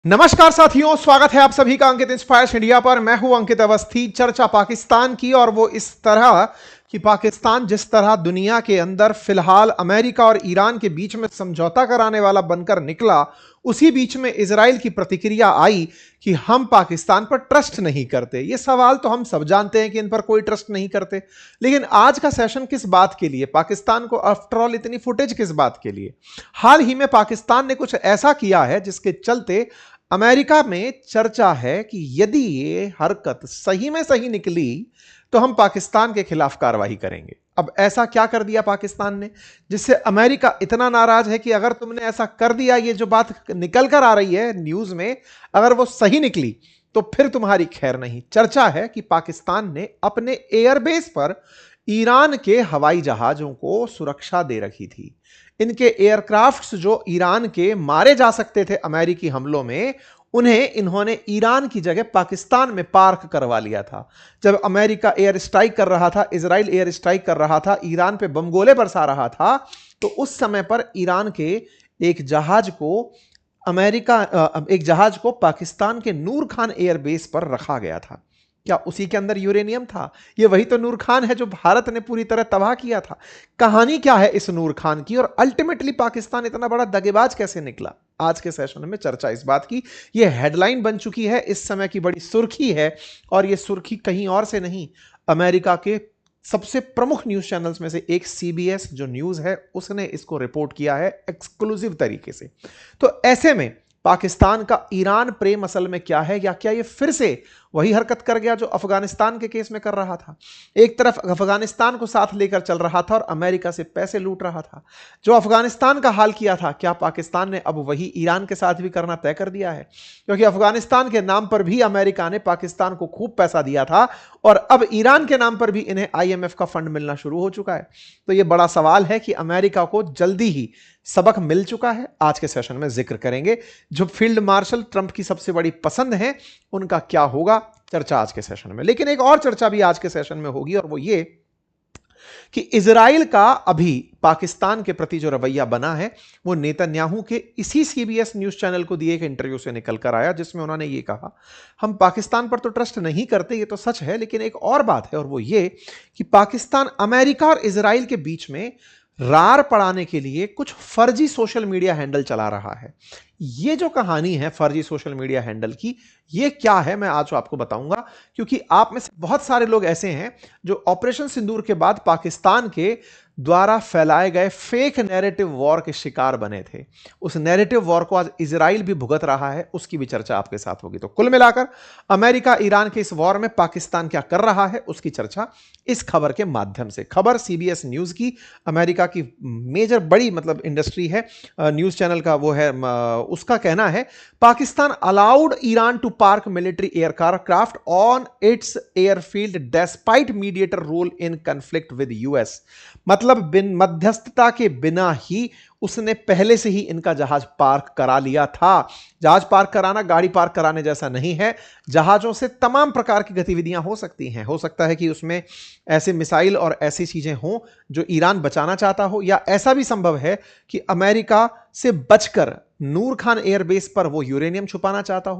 नमस्कार साथियों, स्वागत है आप सभी का अंकित इंस्पायर्स इंडिया पर। मैं हूं अंकित अवस्थी। चर्चा पाकिस्तान की, और वो इस तरह कि पाकिस्तान जिस तरह दुनिया के अंदर फिलहाल अमेरिका और ईरान के बीच में समझौता कराने वाला बनकर निकला, उसी बीच में इजराइल की प्रतिक्रिया आई कि हम पाकिस्तान पर ट्रस्ट नहीं करते। ये सवाल तो हम सब जानते हैं कि इन पर कोई ट्रस्ट नहीं करते, लेकिन आज का सेशन किस बात के लिए, पाकिस्तान को आफ्टर ऑल इतनी फुटेज किस बात के लिए? हाल ही में पाकिस्तान ने कुछ ऐसा किया है जिसके चलते अमेरिका में चर्चा है कि यदि ये हरकत सही में सही निकली तो हम पाकिस्तान के खिलाफ कार्रवाई करेंगे। अब ऐसा क्या कर दिया पाकिस्तान ने जिससे अमेरिका इतना नाराज है कि अगर तुमने ऐसा कर दिया, ये जो बात निकल कर आ रही है न्यूज में, अगर वो सही निकली तो फिर तुम्हारी खैर नहीं। चर्चा है कि पाकिस्तान ने अपने एयरबेस पर ईरान के हवाई जहाजों को सुरक्षा दे रखी थी। इनके एयरक्राफ्ट्स जो ईरान के मारे जा सकते थे अमेरिकी हमलों में, उन्हें इन्होंने ईरान की जगह पाकिस्तान में पार्क करवा लिया था। जब अमेरिका एयर स्ट्राइक कर रहा था, इजराइल एयर स्ट्राइक कर रहा था, ईरान पे बम गोले बरसा रहा था, तो उस समय पर ईरान के एक जहाज को पाकिस्तान के नूर खान एयरबेस पर रखा गया था। क्या उसी के अंदर यूरेनियम था? ये वही तो नूर खान है जो भारत ने पूरी तरह तबाह किया था। कहानी क्या है इस नूर खान की, और अल्टीमेटली पाकिस्तान इतना बड़ा दगेबाज कैसे निकला? आज के सेशन में चर्चा इस बात की। ये हेडलाइन बन चुकी है, इस समय की बड़ी सुर्खी है, और ये सुर्खी कहीं और से नहीं, अमेरिका के सबसे प्रमुख न्यूज चैनल्स में से एक सीबीएस जो न्यूज है उसने इसको रिपोर्ट किया है एक्सक्लूसिव तरीके से। तो ऐसे में पाकिस्तान का ईरान प्रेम असल में क्या है, या क्या ये फिर से वही हरकत कर गया जो अफगानिस्तान के केस में कर रहा था? एक तरफ अफगानिस्तान को साथ लेकर चल रहा था और अमेरिका से पैसे लूट रहा था। जो अफगानिस्तान का हाल किया था, क्या पाकिस्तान ने अब वही ईरान के साथ भी करना तय कर दिया है? क्योंकि अफगानिस्तान के नाम पर भी अमेरिका ने पाकिस्तान को खूब पैसा दिया था, और अब ईरान के नाम पर भी इन्हें आईएमएफ का फंड मिलना शुरू हो चुका है। तो यह बड़ा सवाल है कि अमेरिका को जल्दी ही सबक मिल चुका है। आज के सेशन में जिक्र करेंगे। जो फील्ड मार्शल ट्रंप की सबसे बड़ी पसंद है, उनका क्या होगा, चर्चा आज के सेशन में। लेकिन एक और चर्चा भी आज के सेशन में होगी, और वो ये कि इजराइल का अभी पाकिस्तान के प्रति जो रवैया बना है, वो नेतन्याहू के इसी सीबीएस न्यूज चैनल को दिए एक इंटरव्यू से निकल कर आया, जिसमें उन्होंने ये कहा, हम पाकिस्तान पर तो ट्रस्ट नहीं करते, ये तो सच है, लेकिन एक और बात है, और वो ये कि पाकिस्तान अमेरिका और इजराइल के बीच में रार पड़ाने के लिए कुछ फर्जी सोशल मीडिया हैंडल चला रहा है। ये जो कहानी है फर्जी सोशल मीडिया हैंडल की, ये क्या है मैं आज आपको बताऊंगा, क्योंकि आप में से बहुत सारे लोग ऐसे हैं जो ऑपरेशन सिंदूर के बाद पाकिस्तान के द्वारा फैलाए गए फेक नैरेटिव वॉर के शिकार बने थे। उस नैरेटिव वॉर को आज इजराइल भी भुगत रहा है, उसकी भी चर्चा आपके साथ होगी। तो कुल मिलाकर अमेरिका ईरान के इस वॉर में पाकिस्तान क्या कर रहा है, उसकी चर्चा इस खबर के माध्यम से। खबर सीबीएस न्यूज की, अमेरिका की मेजर बड़ी इंडस्ट्री है, न्यूज चैनल का वो है, उसका कहना है Pakistan allowed Iran to park military aircraft on its airfield despite mediator role in conflict with US. मतलब बिन मध्यस्थता के बिना ही उसने पहले से ही इनका जहाज पार्क करा लिया था। जहाज पार्क कराना गाड़ी पार्क कराने जैसा नहीं है। जहाजों से तमाम प्रकार की गतिविधियां हो सकती हैं। हो सकता है कि उसमें ऐसे मिसाइल और ऐसी चीजें हों जो ईरान बचाना चाहता हो, या ऐसा भी संभव है कि अमेरिका से बचकर नूर खान एयरबेस पर वो यूरेनियम छुपाना चाहता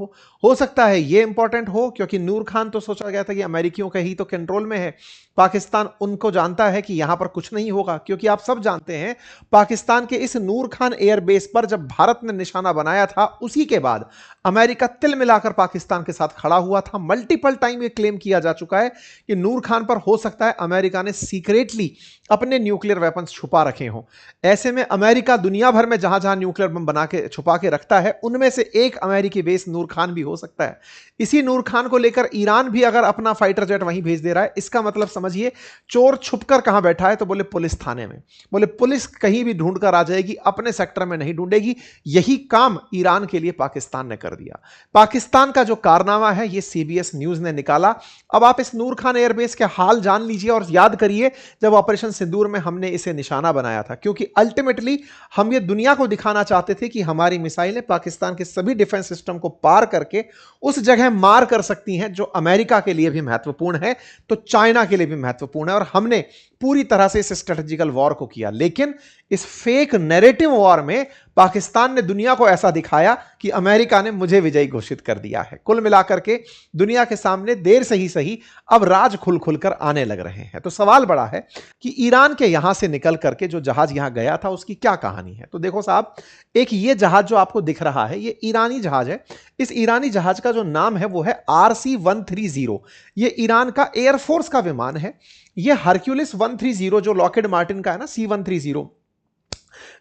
हो सकता है ये इंपॉर्टेंट हो, क्योंकि नूर खान तो सोचा गया था कि अमेरिकियों के ही तो कंट्रोल में है। पाकिस्तान उनको जानता है कि यहां पर कुछ नहीं होगा, क्योंकि आप सब जानते हैं पाकिस्तान के इस नूर खान एयरबेस पर जब भारत ने निशाना बनाया था, उसी के बाद अमेरिका तिल मिलाकर पाकिस्तान के साथ खड़ा हुआ था। मल्टीपल टाइम ये क्लेम किया जा चुका है कि नूर खान पर हो सकता है अमेरिका ने सीक्रेटली अपने न्यूक्लियर वेपन्स छुपा रखे हों। ऐसे में अमेरिका दुनिया भर में जहां जहां न्यूक्लियर बम बना के छुपा के रखता है, उनमें से एक अमेरिकी बेस नूर खान भी हो सकता है। इसी नूर खान को लेकर ईरान भी अगर अपना फाइटर जेट वहीं भेज दे रहा है, इसका मतलब समझिए चोर छुपकर कहां बैठा है, तो बोले पुलिस थाने में। बोले पुलिस कहीं भी ढूंढ कर आ जाएगी, अपने सेक्टर में नहीं ढूंढेगी। यही काम ईरान के लिए पाकिस्तान ने कर दिया। पाकिस्तान का जो कारनामा है ये सीबीएस न्यूज ने निकाला। अब आप इस नूर खान एयरबेस के हाल जान लीजिए और याद करिए जब ऑपरेशन सिंदूर में हमने इसे निशाना बनाया था, क्योंकि अल्टीमेटली हम ये दुनिया को दिखाना चाहते थे कि हमारी मिसाइलें पाकिस्तान के सभी डिफेंस सिस्टम को पार करके उस जगह मार कर सकती हैं जो अमेरिका के लिए भी महत्वपूर्ण है, तो चाइना के लिए भी महत्वपूर्ण है। और हमने पूरी तरह से इस स्ट्रेटेजिकल वॉर को किया, लेकिन इस फेक नैरेटिव वॉर में पाकिस्तान ने दुनिया को ऐसा दिखाया कि अमेरिका ने मुझे विजयी घोषित कर दिया है। कुल मिलाकर के दुनिया के सामने देर से ही सही अब राज खुल खुलकर आने लग रहे हैं। तो सवाल बड़ा है कि ईरान के यहां से निकल करके जो जहाज यहां गया था उसकी क्या कहानी है। तो देखो साहब, एक ये जहाज जो आपको दिख रहा है ये ईरानी जहाज है। इस ईरानी जहाज का जो नाम है वो है RC-130। ये ईरान का एयरफोर्स का विमान है। ये हरक्यूलिस 130 जो लॉकहीड मार्टिन का है ना, C-130,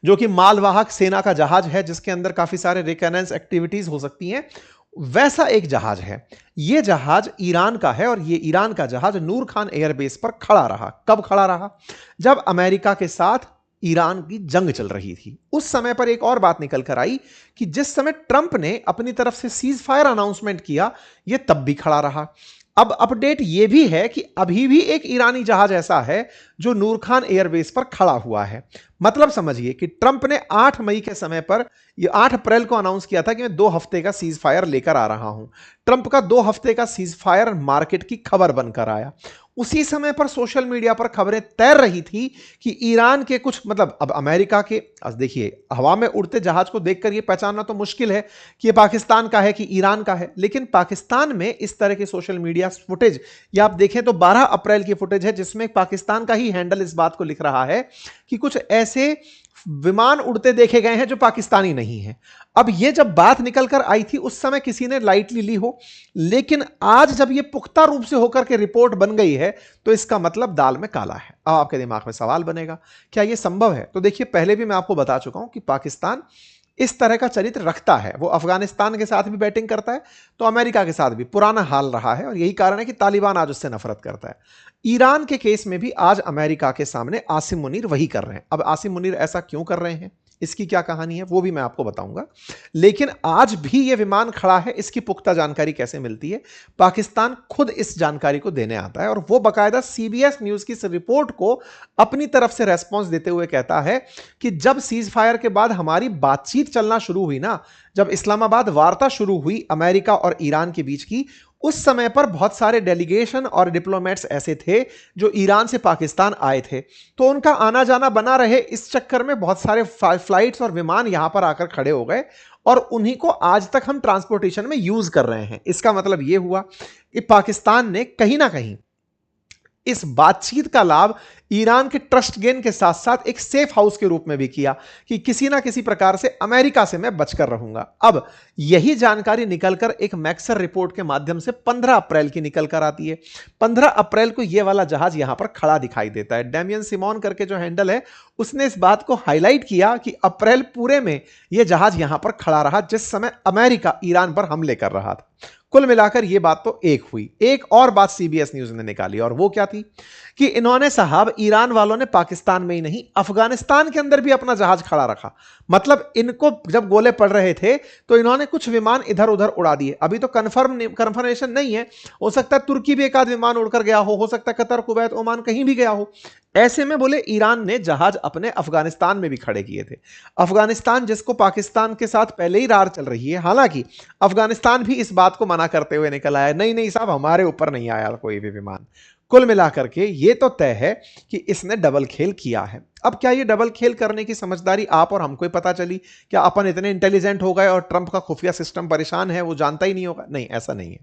जो कि मालवाहक सेना का जहाज है जिसके अंदर काफी सारे रिकनेंस एक्टिविटीज हो सकती हैं, वैसा एक जहाज है। यह जहाज ईरान का है और यह ईरान का जहाज नूर खान एयरबेस पर खड़ा रहा। कब खड़ा रहा? जब अमेरिका के साथ ईरान की जंग चल रही थी। उस समय पर एक और बात निकल कर आई कि जिस समय ट्रंप ने अपनी तरफ से सीज फायर अनाउंसमेंट किया, यह तब भी खड़ा रहा। अब अपडेट यह भी है कि अभी भी एक ईरानी जहाज ऐसा है जो नूर खान एयरबेस पर खड़ा हुआ है। मतलब समझिए कि ट्रंप ने 8 मई के समय पर, ये 8 अप्रैल को अनाउंस किया था कि मैं 2 हफ्ते का सीज फायर लेकर आ रहा हूं। ट्रंप का 2 हफ्ते का सीज फायर मार्केट की खबर बनकर आया। उसी समय पर सोशल मीडिया पर खबरें तैर रही थी कि ईरान के कुछ, मतलब अब अमेरिका के, देखिए हवा में उड़ते जहाज को देखकर यह पहचानना तो मुश्किल है कि यह पाकिस्तान का है कि ईरान का है, लेकिन पाकिस्तान में इस तरह के सोशल मीडिया फुटेज, या आप देखें तो 12 अप्रैल की फुटेज है जिसमें पाकिस्तान का ही हैंडल इस बात को लिख रहा है कि कुछ ऐसे विमान उड़ते देखे गए हैं जो पाकिस्तानी नहीं है। अब ये जब बात निकल कर आई थी उस समय किसी ने लाइटली ली हो, लेकिन आज जब ये पुख्ता रूप से होकर के रिपोर्ट बन गई है तो इसका मतलब दाल में काला है। अब आपके दिमाग में सवाल बनेगा, क्या ये संभव है? तो देखिए, पहले भी मैं आपको बता चुका हूं कि पाकिस्तान इस तरह का चरित्र रखता है। वो अफगानिस्तान के साथ भी बैटिंग करता है तो अमेरिका के साथ भी पुराना हाल रहा है, और यही कारण है कि तालिबान आज उससे नफरत करता है। ईरान के केस में भी आज अमेरिका के सामने आसिम मुनीर वही कर रहे हैं। अब आसिम मुनीर ऐसा क्यों कर रहे हैं, इसकी क्या कहानी है, वो भी मैं आपको बताऊंगा। लेकिन आज भी ये विमान खड़ा है, इसकी पुख्ता जानकारी कैसे मिलती है? पाकिस्तान खुद इस जानकारी को देने आता है और वो बाकायदा सीबीएस न्यूज की इस रिपोर्ट को अपनी तरफ से रेस्पॉन्स देते हुए कहता है कि जब सीज फायर के बाद हमारी बातचीत चलना शुरू हुई ना, जब इस्लामाबाद वार्ता शुरू हुई अमेरिका और ईरान के बीच की, उस समय पर बहुत सारे डेलीगेशन और डिप्लोमेट्स ऐसे थे जो ईरान से पाकिस्तान आए थे, तो उनका आना जाना बना रहे। इस चक्कर में बहुत सारे फ्लाइट्स और विमान यहां पर आकर खड़े हो गए और उन्हीं को आज तक हम ट्रांसपोर्टेशन में यूज कर रहे हैं। इसका मतलब यह हुआ कि पाकिस्तान ने कहीं ना कहीं इस बातचीत का लाभ ईरान के ट्रस्ट गेन के साथ साथ एक सेफ हाउस के रूप में भी किया कि किसी ना किसी प्रकार से अमेरिका से मैं बचकर रहूंगा। अब यही जानकारी निकलकर एक मैक्सर रिपोर्ट के माध्यम से 15 अप्रैल की निकलकर आती है। 15 अप्रैल को यह वाला जहाज यहां पर खड़ा दिखाई देता है। डेमियन सिमोन करके जो हैंडल है उसने इस बात को हाईलाइट किया कि अप्रैल पूरे में यह जहाज यहां पर खड़ा रहा जिस समय अमेरिका ईरान पर हमले कर रहा था। कुल मिलाकर यह बात तो एक हुई। एक और बात सीबीएस न्यूज ने निकाली, और वो क्या थी कि इन्होंने साहब, ईरान वालों ने पाकिस्तान में ही नहीं अफगानिस्तान के अंदर भी अपना जहाज खड़ा रखा। मतलब इनको जब गोले पड़ रहे थे तो इन्होंने कुछ विमान इधर उधर उड़ा दिए। अभी तो कंफर्मेशन नहीं है, हो सकता है तुर्की भी एक आध विमान उड़कर गया हो सकता है कतर, कुवैत, ओमान कहीं भी गया हो। ऐसे में बोले ईरान ने जहाज अपने अफगानिस्तान में भी खड़े किए थे। अफगानिस्तान जिसको पाकिस्तान के साथ पहले ही रार चल रही है, हालांकि अफगानिस्तान भी इस बात को मना करते हुए निकल आया, नहीं नहीं साहब, हमारे ऊपर नहीं आया कोई भी विमान। कुल मिलाकर के ये तो तय है कि इसने डबल खेल किया है। अब क्या ये डबल खेल करने की समझदारी आप और हमको ही पता चली? क्या अपन इतने इंटेलिजेंट हो गए और ट्रंप का खुफिया सिस्टम परेशान है, वो जानता ही नहीं होगा? नहीं, ऐसा नहीं है।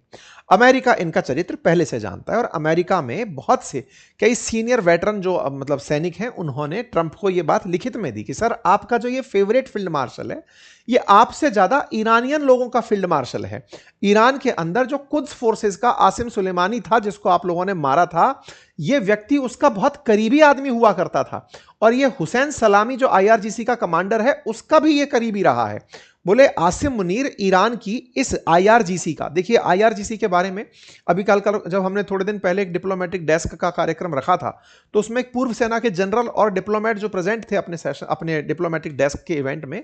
अमेरिका इनका चरित्र पहले से जानता है और अमेरिका में बहुत से कई सीनियर वेटरन जो मतलब सैनिक हैं, उन्होंने ट्रंप को ये बात लिखित में दी कि सर, आपका जो ये फेवरेट फील्ड मार्शल है, ये आपसे ज्यादा ईरानियन लोगों का फील्ड मार्शल है। ईरान के अंदर जो कुद्स फोर्सेस का आसिम सुलेमानी था जिसको आप लोगों ने मारा था, ये व्यक्ति उसका बहुत करीबी आदमी हुआ करता था, और ये हुसैन सलामी जो आईआरजीसी का कमांडर है उसका भी ये करीबी रहा है। बोले आसिम मुनीर ईरान की इस आईआरजीसी का, देखिए आईआरजीसी के बारे में अभी कल जब हमने थोड़े दिन पहले एक डिप्लोमेटिक डेस्क का कार्यक्रम रखा था तो उसमें एक पूर्व सेना के जनरल और डिप्लोमेट जो प्रेजेंट थे अपने डिप्लोमेटिक डेस्क के इवेंट में,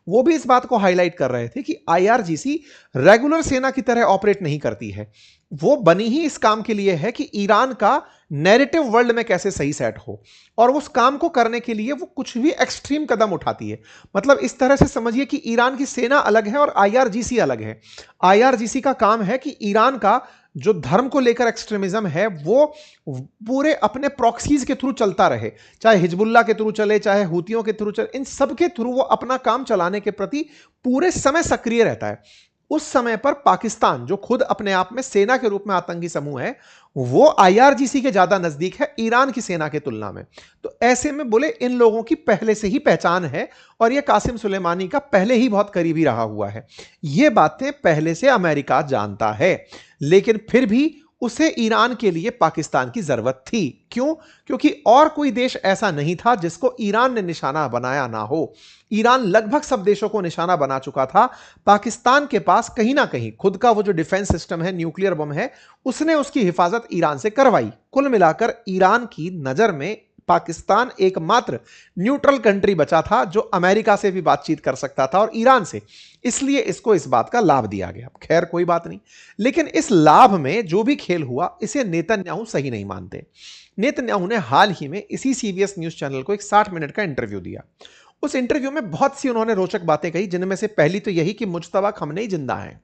वो भी इस बात को हाईलाइट कर रहे थे कि आईआरजीसी रेगुलर सेना की तरह ऑपरेट नहीं करती है। वो बनी ही इस काम के लिए है कि ईरान का नैरेटिव वर्ल्ड में कैसे सही सेट हो, और उस काम को करने के लिए वो कुछ भी एक्सट्रीम कदम उठाती है। मतलब इस तरह से समझिए कि ईरान की सेना अलग है और आईआरजीसी अलग है। आईआरजीसी का काम है कि ईरान का जो धर्म को लेकर एक्सट्रीमिज्म है वो पूरे अपने प्रॉक्सीज के थ्रू चलता रहे, चाहे हिजबुल्लाह के थ्रू चले, चाहे हूतियों के थ्रू चले, इन सब के थ्रू वो अपना काम चलाने के प्रति पूरे समय सक्रिय रहता है। उस समय पर पाकिस्तान, जो खुद अपने आप में सेना के रूप में आतंकी समूह है, वो आईआरजीसी के ज्यादा नजदीक है ईरान की सेना के तुलना में। तो ऐसे में बोले इन लोगों की पहले से ही पहचान है और ये कासिम सुलेमानी का पहले ही बहुत करीबी रहा हुआ है। ये बातें पहले से अमेरिका जानता है, लेकिन फिर भी उसे ईरान के लिए पाकिस्तान की जरूरत थी। क्यों? क्योंकि और कोई देश ऐसा नहीं था जिसको ईरान ने निशाना बनाया ना हो। ईरान लगभग सब देशों को निशाना बना चुका था। पाकिस्तान के पास कहीं ना कहीं खुद का वो जो डिफेंस सिस्टम है, न्यूक्लियर बम है, उसने उसकी हिफाजत ईरान से करवाई। कुल मिलाकर ईरान की नजर में पाकिस्तान एकमात्र न्यूट्रल कंट्री बचा था जो अमेरिका से भी बातचीत कर सकता था और ईरान से, इसलिए इसको इस बात का लाभ दिया गया। खैर कोई बात नहीं, लेकिन इस लाभ में जो भी खेल हुआ इसे नेतन्याहू सही नहीं मानते। नेतन्याहू ने हाल ही में इसी सीबीएस न्यूज चैनल को एक 60 मिनट का इंटरव्यू दिया। उस इंटरव्यू में बहुत सी उन्होंने रोचक बातें कही, जिनमें से पहली तो यही कि मुज्तबा खमनेई जिंदा है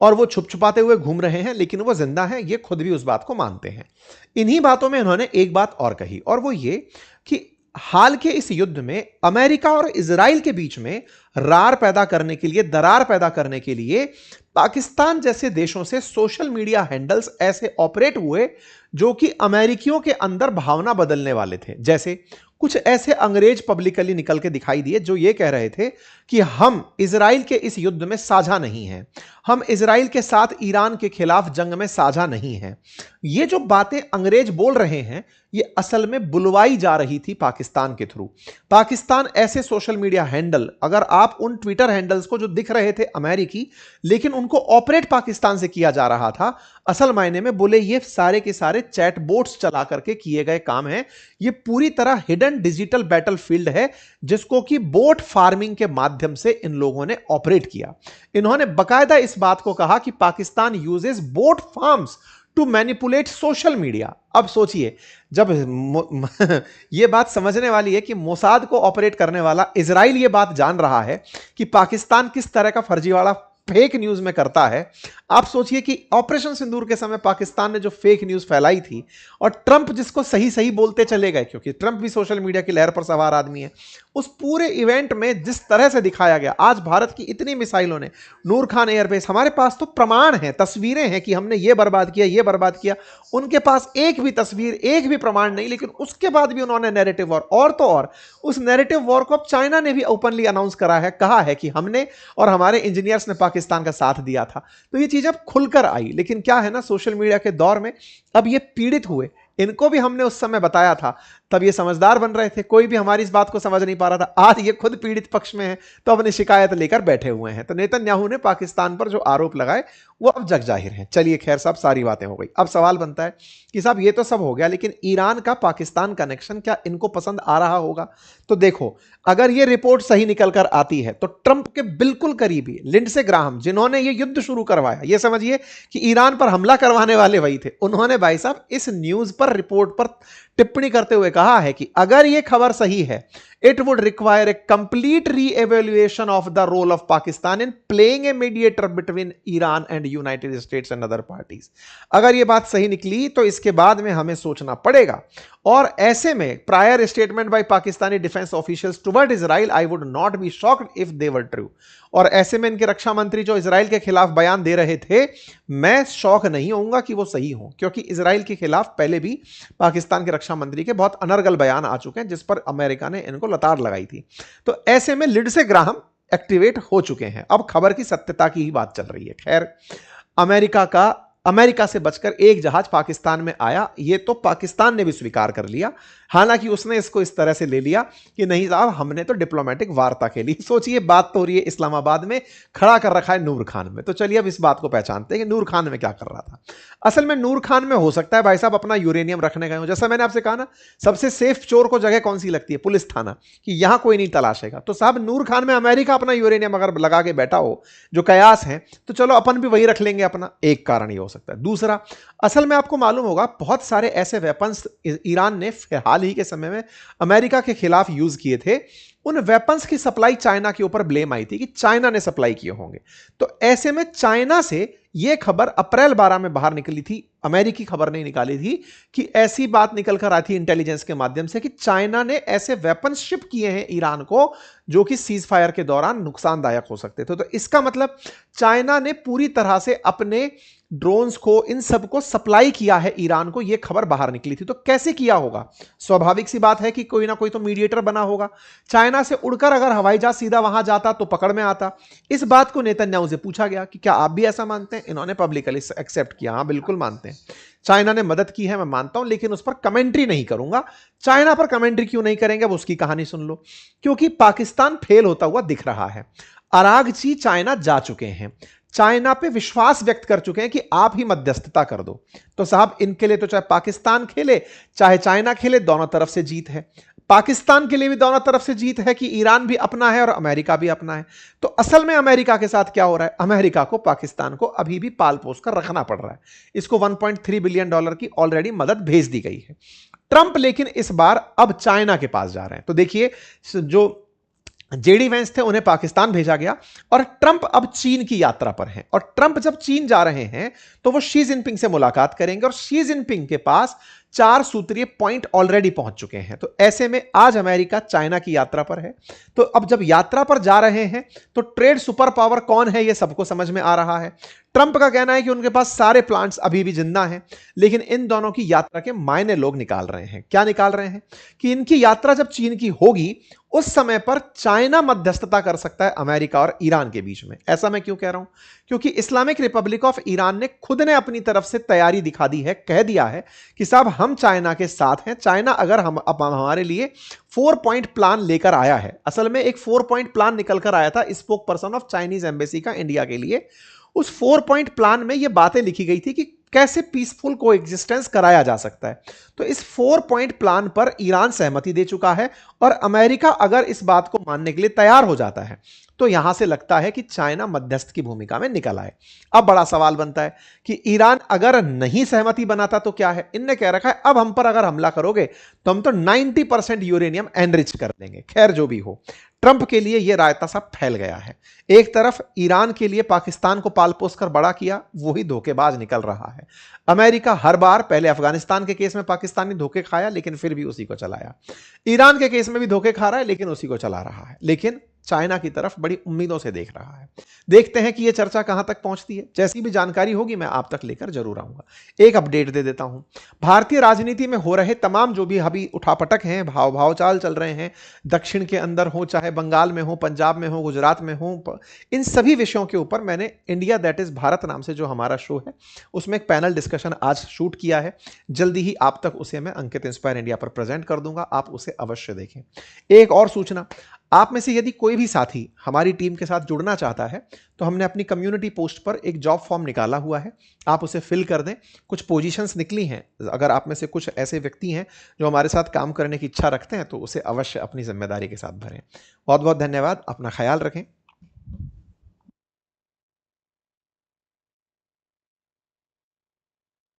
और वो छुप छुपाते हुए घूम रहे हैं, लेकिन वो जिंदा है, ये खुद भी उस बात को मानते हैं। इन्हीं बातों में इन्होंने एक बात और कही, और वो ये कि हाल के इस युद्ध में अमेरिका और इजराइल के बीच में रार पैदा करने के लिए, दरार पैदा करने के लिए पाकिस्तान जैसे देशों से सोशल मीडिया हैंडल्स ऐसे ऑपरेट हुए जो कि अमेरिकियों के अंदर भावना बदलने वाले थे। जैसे कुछ ऐसे अंग्रेज पब्लिकली निकल के दिखाई दिए जो ये कह रहे थे कि हम इजराइल के इस युद्ध में साझा नहीं हैं, हम इजराइल के साथ ईरान के खिलाफ जंग में साझा नहीं हैं। ये जो बातें अंग्रेज बोल रहे हैं, ये असल में बुलवाई जा रही थी पाकिस्तान के थ्रू। पाकिस्तान ऐसे सोशल मीडिया हैंडल, अगर आप उन ट्विटर हैंडल्स को जो दिख रहे थे अमेरिकी, लेकिन उनको ऑपरेट पाकिस्तान से किया जा रहा था, असल मायने में बोले ये सारे के सारे चैट बोट्स चला करके किए गए काम हैं। ये पूरी तरह हिडन डिजिटल बैटलफील्ड है जिसको कि बोट फार्मिंग के माध्यम से इन लोगों ने ऑपरेट किया। इन्होंने बकायदा इस बात को कहा कि Pakistan uses bot farms to manipulate social media. अब सोचिए, जब यह बात समझने वाली है कि मोसाद को ऑपरेट करने वाला इजराइल ये बात जान रहा है कि पाकिस्तान किस तरह का फर्जीवाड़ा फेक न्यूज में करता है। आप सोचिए कि ऑपरेशन सिंदूर के समय पाकिस्तान ने जो फेक न्यूज फैलाई थी और ट्रंप जिसको सही सही बोलते चले गए, क्योंकि ट्रंप भी सोशल मीडिया की लहर पर सवार आदमी है, उस पूरे इवेंट में जिस तरह से दिखाया गया, आज भारत की इतनी मिसाइलों ने नूर खान एयरबेस, हमारे पास तो प्रमाण है, तस्वीरें हैं कि हमने ये बर्बाद किया, ये बर्बाद किया। उनके पास एक भी तस्वीर, एक भी प्रमाण नहीं, लेकिन उसके बाद भी उन्होंने नैरेटिव वॉर, और तो और उस नैरेटिव वॉर को अब चाइना ने भी ओपनली अनाउंस करा है, कहा है कि हमने और हमारे इंजीनियर्स ने पाकिस्तान का साथ दिया था। तो ये चीज अब खुलकर आई। लेकिन क्या है ना, सोशल मीडिया के दौर में अब ये पीड़ित हुए, इनको भी हमने उस समय बताया था, तब ये समझदार बन रहे थे, कोई भी हमारी इस बात को समझ नहीं पा रहा था। आज ये खुद पीड़ित पक्ष में है तो अपनी शिकायत लेकर बैठे हुए हैं। तो नेतन्याहू ने पाकिस्तान पर जो आरोप लगाए वो अब जग जाहिर हैं। चलिए खैर साहब, सारी बातें हो गई। अब सवाल बनता है कि साहब ये तो सब हो गया, लेकिन ईरान का पाकिस्तान कनेक्शन क्या इनको पसंद आ रहा होगा? तो देखो, अगर ये रिपोर्ट सही निकल कर आती है तो ट्रंप के बिल्कुल करीबी लिंडसे ग्राहम, जिन्होंने ये युद्ध शुरू करवाया, ये समझिए कि ईरान पर हमला करवाने वाले वही थे, उन्होंने भाई साहब इस न्यूज पर, रिपोर्ट पर टिप्पणी करते हुए कहा है कि अगर यह खबर सही है, it would require a complete re-evaluation of the role of Pakistan in playing a mediator between Iran and United States and other parties. अगर यह बात सही निकली तो इसके बाद में हमें सोचना पड़ेगा। और ऐसे में prior statement by Pakistani defence officials toward Israel, I would not be shocked if they were true. और ऐसे में इनके रक्षा मंत्री जो इजराइल के खिलाफ बयान दे रहे थे, मैं शौक नहीं होऊंगा कि वो सही हो, क्योंकि इजराइल के खिलाफ पहले भी पाकिस्तान के रक्षा मंत्री के बहुत अनर्गल बयान आ चुके हैं जिस पर अमेरिका ने इनको लताड़ लगाई थी। तो ऐसे में लिंडसे ग्राहम एक्टिवेट हो चुके हैं। अब खबर की सत्यता की ही बात चल रही है। खैर, अमेरिका से बचकर एक जहाज पाकिस्तान में आया, ये तो पाकिस्तान ने भी स्वीकार कर लिया। हालांकि उसने इसको इस तरह से ले लिया कि नहीं साहब, हमने तो डिप्लोमेटिक वार्ता के लिए, सोचिए बात तो हो रही है इस्लामाबाद में, खड़ा कर रखा है नूर खान में। तो चलिए अब इस बात को पहचानते हैं कि नूर खान में क्या कर रहा था। असल में नूर खान में हो सकता है भाई साहब अपना यूरेनियम रखने गए हो। जैसा मैंने आपसे कहा ना, सबसे सेफ चोर को जगह कौन सी लगती है? पुलिस थाना, कि यहां कोई नहीं तलाशेगा। तो साहब नूर खान में अमेरिका अपना यूरेनियम अगर लगा के बैठा हो, जो कयास है, तो चलो अपन भी वही रख लेंगे अपना। एक कारण ये हो सकता है। दूसरा, असल में आपको मालूम होगा बहुत सारे ऐसे वेपन्स ईरान ने हाल हाल ही के समय में अमेरिका के खिलाफ यूज किए थे, उन वेपन्स की सप्लाई चाइना के ऊपर ब्लेम आई थी कि चाइना ने सप्लाई किए होंगे। तो ऐसे में चाइना से यह खबर अप्रैल 12 में बाहर निकली थी, अमेरिकी खबर नहीं निकाली थी, कि ऐसी बात निकल कर आई थी इंटेलिजेंस के माध्यम से कि चाइना ने ऐसे वेपन्स शिप किए हैं ईरान को जो कि सीज फायर के दौरान नुकसानदायक हो सकते थे। तो इसका मतलब चाइना ने पूरी तरह से अपने ड्रोन्स को, इन सब को सप्लाई किया है ईरान को, यह खबर बाहर निकली थी। तो कैसे किया होगा? स्वाभाविक सी बात है कि कोई ना कोई तो मीडिएटर बना होगा। चाइना से उड़कर अगर हवाई जहाज सीधा वहां जाता तो पकड़ में आता। इस बात को नेतन्याहू से पूछा गया कि क्या आप भी ऐसा मानते हैं? इन्होंने पब्लिकली एक्सेप्ट किया, हाँ बिल्कुल मानते हैं, चाइना ने मदद की है, मैं मानता हूं, लेकिन उस पर कमेंट्री नहीं करूंगा। चाइना पर कमेंट्री क्यों नहीं करेंगे, अब उसकी कहानी सुन लो। क्योंकि पाकिस्तान फेल होता हुआ दिख रहा है। अरागची चाइना जा चुके हैं, चाइना पे विश्वास व्यक्त कर चुके हैं कि आप ही मध्यस्थता कर दो। तो साहब इनके लिए तो चाहे पाकिस्तान खेले चाहे चाइना खेले, दोनों तरफ से जीत है। पाकिस्तान के लिए भी दोनों तरफ से जीत है कि ईरान भी अपना है और अमेरिका भी अपना है। तो असल में अमेरिका के साथ क्या हो रहा है? अमेरिका को पाकिस्तान को अभी भी पाल पोस कर रखना पड़ रहा है। इसको $1.3 बिलियन की ऑलरेडी मदद भेज दी गई है। ट्रंप लेकिन इस बार अब चाइना के पास जा रहे हैं। तो देखिए, जो जेडी वेंस थे उन्हें पाकिस्तान भेजा गया और ट्रंप अब चीन की यात्रा पर हैं। और ट्रंप जब चीन जा रहे हैं तो वो शी जिनपिंग से मुलाकात करेंगे और शी जिनपिंग के पास 4 सूत्रीय पॉइंट ऑलरेडी पहुंच चुके हैं। तो ऐसे में आज अमेरिका चाइना की यात्रा पर है। तो अब जब यात्रा पर जा रहे हैं तो ट्रेड सुपर पावर कौन है, यह सबको समझ में आ रहा है। ट्रंप का कहना है कि उनके पास सारे प्लांट्स अभी भी जिंदा हैं, लेकिन इन दोनों की यात्रा के मायने लोग निकाल रहे हैं। क्या निकाल रहे हैं? कि इनकी यात्रा जब चीन की होगी उस समय पर चाइना मध्यस्थता कर सकता है अमेरिका और ईरान के बीच में। ऐसा मैं क्यों कह रहा हूं? क्योंकि इस्लामिक रिपब्लिक ऑफ ईरान ने खुद ने अपनी तरफ से तैयारी दिखा दी है, कह दिया है कि साहब हम चाइना के साथ हैं। चाइना अगर हम अब हमारे लिए 4 पॉइंट प्लान लेकर आया है, असल में एक 4 पॉइंट प्लान निकल कर आया था spoke person of Chinese embassy का इंडिया के लिए। उस 4 पॉइंट प्लान में यह बातें लिखी गई थी कि कैसे पीसफुल को एग्जिस्टेंस कराया जा सकता है। तो इस 4 पॉइंट प्लान पर ईरान सहमति दे चुका है और अमेरिका अगर इस बात को मानने के लिए तैयार हो जाता है तो यहां से लगता है कि चाइना मध्यस्थ की भूमिका में निकल आए। अब बड़ा सवाल बनता है कि ईरान अगर नहीं सहमति बनाता तो क्या है? इनने कह रखा है अब हम पर अगर हमला करोगे तो हम तो 90% यूरेनियम एनरिच कर देंगे। खैर जो भी हो, ट्रंप के लिए यह रायता सा फैल गया है। एक तरफ ईरान के लिए पाकिस्तान को पाल पोस कर बड़ा किया, वही धोखेबाज निकल रहा है। अमेरिका हर बार, पहले अफगानिस्तान के केस में पाकिस्तान ने धोखे खाया लेकिन फिर भी उसी को चलाया, ईरान के केस में भी धोखे खा रहा है लेकिन उसी को चला रहा है। लेकिन चाइना की तरफ बड़ी उम्मीदों से देख रहा है। देखते हैं कि यह चर्चा कहां तक पहुंचती है। जैसी भी जानकारी होगी मैं आप तक लेकर जरूर आऊंगा। एक अपडेट दे देता हूं, भारतीय राजनीति में हो रहे तमाम जो भी अभी उठापटक हैं, भाव भाव चाल चल रहे हैं, दक्षिण के अंदर हो, चाहे बंगाल में हो, पंजाब में हो, गुजरात में हो, इन सभी विषयों के ऊपर मैंने इंडिया दैट इज भारत नाम से जो हमारा शो है उसमें एक पैनल डिस्कशन आज शूट किया है। जल्दी ही आप तक उसे मैं अंकित इंस्पायर इंडिया पर प्रेजेंट कर दूंगा, आप उसे अवश्य देखें। एक और सूचना, आप में से यदि कोई भी साथी हमारी टीम के साथ जुड़ना चाहता है तो हमने अपनी कम्युनिटी पोस्ट पर एक जॉब फॉर्म निकाला हुआ है, आप उसे फिल कर दें। कुछ पोजीशंस निकली हैं, अगर आप में से कुछ ऐसे व्यक्ति हैं जो हमारे साथ काम करने की इच्छा रखते हैं तो उसे अवश्य अपनी जिम्मेदारी के साथ भरें। बहुत बहुत धन्यवाद, अपना ख्याल रखें।